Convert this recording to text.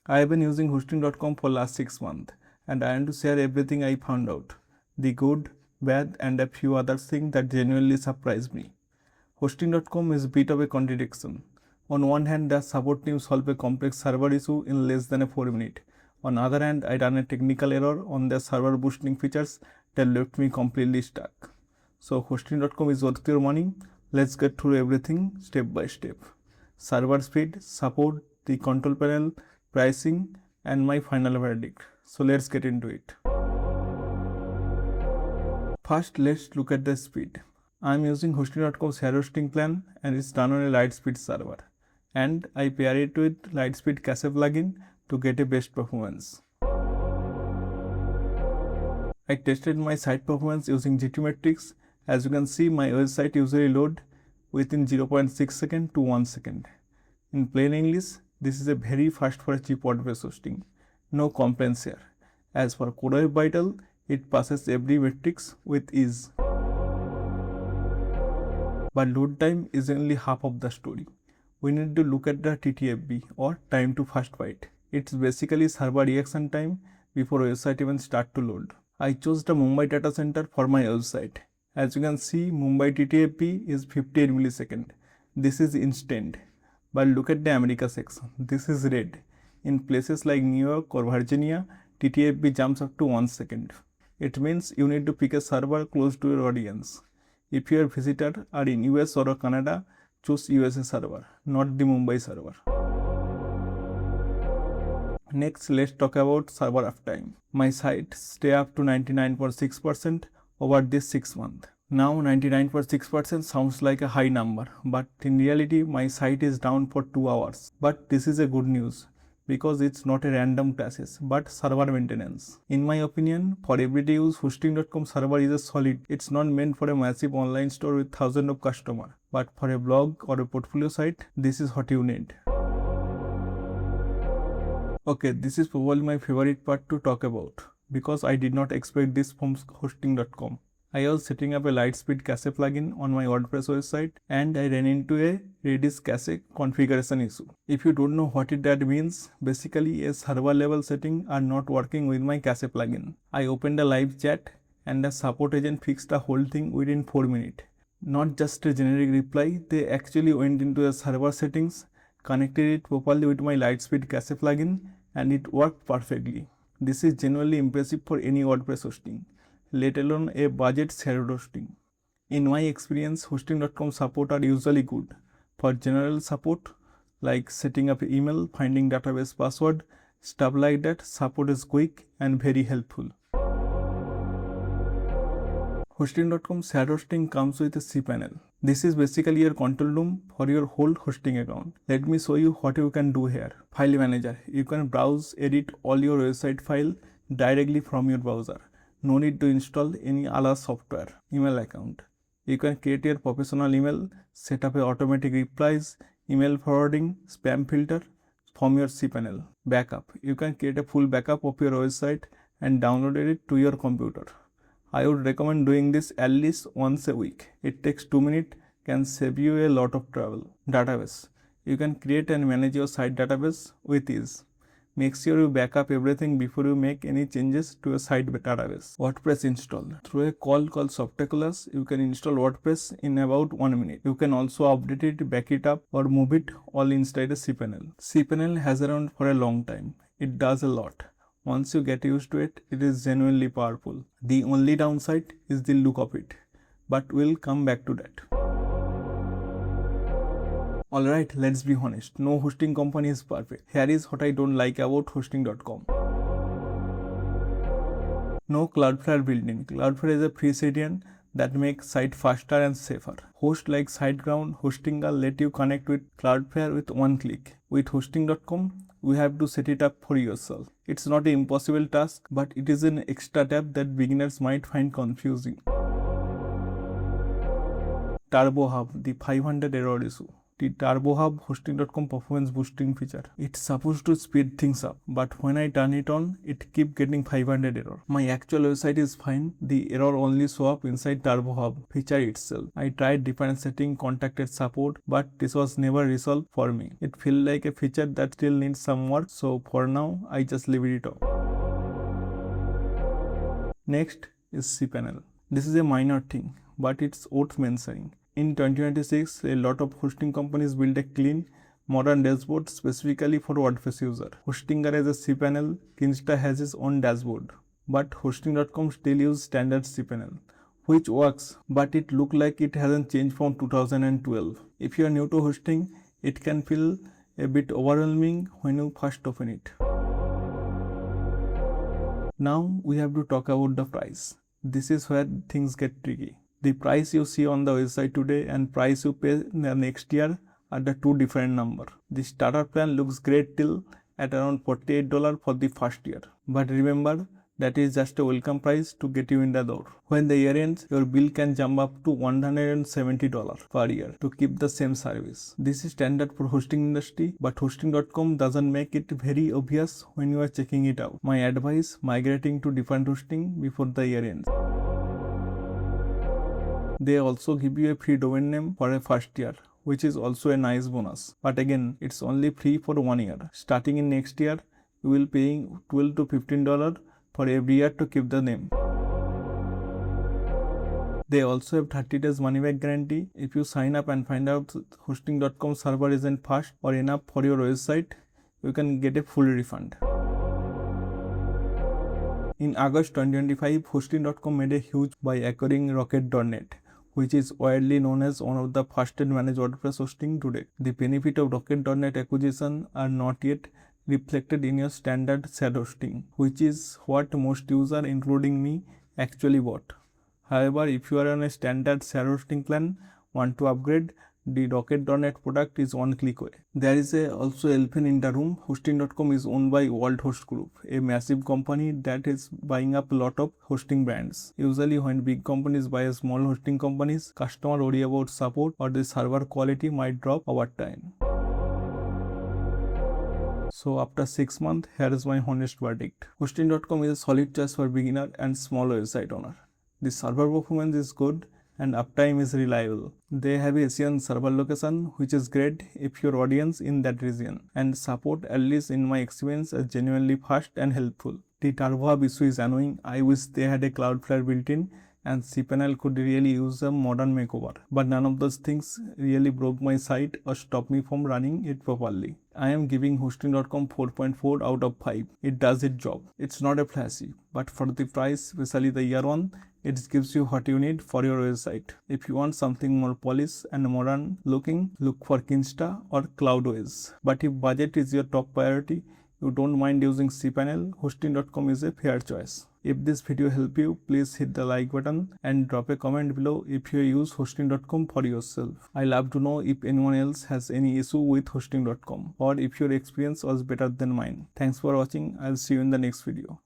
I have been using hosting.com for last 6 months and I want to share everything I found out. The good, bad and a few other things that genuinely surprised me. Hosting.com is a bit of a contradiction. On one hand, the support team solved a complex server issue in less than 4 minutes. On the other hand, I ran a technical error on the server boosting features that left me completely stuck. So hosting.com is worth your money. Let's get through everything step by step. Server speed, support, the control panel, pricing and my final verdict. So let's get into it. First, let's look at the speed. I am using hosting.com's hair hosting plan and it's done on a LiteSpeed server. And I pair it with LiteSpeed cache plugin to get a best performance. I tested my site performance using GTmetrix. As you can see, my website usually load within 0.6 second to 1 second. In plain English, this is a very fast for a cheap WordPress hosting. No complaints here. As for CodeWeb Vital, it passes every metrics with ease. But load time is only half of the story. We need to look at the TTFB or time to first byte. It's basically server reaction time before website even start to load. I chose the Mumbai data center for my website. As you can see, Mumbai TTFB is 58 milliseconds. This is instant. But look at the America section. This is red. In places like New York or Virginia, TTFB jumps up to 1 second. It means you need to pick a server close to your audience. If your visitors are in US or Canada, choose USA server, not the Mumbai server. Next, let's talk about server uptime. My site stay up to 99.6% over this 6 months. Now 99.6% sounds like a high number, but in reality my site is down for 2 hours. But this is a good news because it's not a random crashes but server maintenance. In my opinion, for everyday use, hosting.com server is a solid. It's not meant for a massive online store with thousands of customers, but for a blog or a portfolio site, this is what you need. Okay, this is probably my favorite part to talk about because I did not expect this from hosting.com. I was setting up a LiteSpeed cache plugin on my WordPress website and I ran into a Redis cache configuration issue. If you don't know what that means, basically a server level setting are not working with my cache plugin. I opened a live chat and the support agent fixed the whole thing within 4 minutes. Not just a generic reply, they actually went into the server settings, connected it properly with my LiteSpeed cache plugin and it worked perfectly. This is genuinely impressive for any WordPress hosting, let alone a budget shared hosting. In my experience, hosting.com support are usually good. For general support like setting up email, finding database password, stuff like that, support is quick and very helpful. Hosting.com shared hosting comes with a cPanel. This is basically your control room for your whole hosting account. Let me show you what you can do here. File manager. You can browse, edit all your website file directly from your browser. No need to install any other software. Email account. You can create your professional email, set up a automatic replies, email forwarding, spam filter from your cPanel. Backup. You can create a full backup of your website and download it to your computer. I would recommend doing this at least once a week. It takes 2 minutes, can save you a lot of travel. Database. You can create and manage your site database with ease. Make sure you back up everything before you make any changes to your site database. WordPress install. Through a call called Softaculous, you can install WordPress in about 1 minute. You can also update it, back it up or move it all inside a cPanel. cPanel has around for a long time. It does a lot. Once you get used to it, it is genuinely powerful. The only downside is the look of it, but we'll come back to that. Alright, let's be honest, no hosting company is perfect. Here is what I don't like about hosting.com. No Cloudflare built-in. Cloudflare is a free CDN that makes site faster and safer. Hosts like SiteGround, Hostingal let you connect with Cloudflare with one click. With hosting.com, we have to set it up for yourself. It's not an impossible task, but it is an extra tab that beginners might find confusing. Turbo Hub, the 500 error issue. The Turbo Hub hosting.com performance boosting feature. It's supposed to speed things up, but when I turn it on, it keep getting 500 error. My actual website is fine. The error only show up inside Turbo Hub feature itself. I tried different setting, contacted support, but this was never resolved for me. It feels like a feature that still needs some work, so for now, I just leave it off. Next is cPanel. This is a minor thing, but it's worth mentioning. In 2026, a lot of hosting companies build a clean, modern dashboard specifically for WordPress user. Hostinger has a cPanel, Kinsta has its own dashboard, but hosting.com still use standard cPanel, which works, but it looks like it hasn't changed from 2012. If you are new to hosting, it can feel a bit overwhelming when you first open it. Now we have to talk about the price. This is where things get tricky. The price you see on the website today and price you pay the next year are the two different numbers. The starter plan looks great till at around $48 for the first year. But remember, that is just a welcome price to get you in the door. When the year ends, your bill can jump up to $170 per year to keep the same service. This is standard for hosting industry, but hosting.com doesn't make it very obvious when you are checking it out. My advice, migrating to different hosting before the year ends. They also give you a free domain name for a first year, which is also a nice bonus. But again, it's only free for 1 year. Starting in next year, you will paying $12 to $15 for every year to keep the name. They also have 30 days money back guarantee. If you sign up and find out hosting.com server isn't fast or enough for your website, you can get a full refund. In August 2025, hosting.com made a huge by acquiring Rocket.net, which is widely known as one of the fastest managed WordPress hosting today. The benefit of Rocket.net acquisition are not yet reflected in your standard shared hosting, which is what most users, including me, actually bought. However, if you are on a standard shared hosting plan, want to upgrade, the Rocket.net product is one click away. There is also elephant in the room. Hosting.com is owned by World Host Group, a massive company that is buying up a lot of hosting brands. Usually when big companies buy small hosting companies, customers worry about support or the server quality might drop over time. So after 6 months, here is my honest verdict. Hosting.com is a solid choice for beginner and small website owner. The server performance is good and uptime is reliable. They have a Asian server location, which is great if your audience in that region, and support, at least in my experience, is genuinely fast and helpful. The Turbo Hub issue is annoying. I wish they had a Cloudflare built in and cPanel could really use a modern makeover. But none of those things really broke my site or stopped me from running it properly. I am giving hosting.com 4.4 out of 5. It does its job. It's not a flashy, but for the price, especially the year one, it gives you what you need for your website. If you want something more polished and modern looking, look for Kinsta or Cloudways. But if budget is your top priority, you don't mind using cPanel, hosting.com is a fair choice. If this video helped you, please hit the like button and drop a comment below if you use hosting.com for yourself. I love to know if anyone else has any issue with hosting.com or if your experience was better than mine. Thanks for watching. I'll see you in the next video.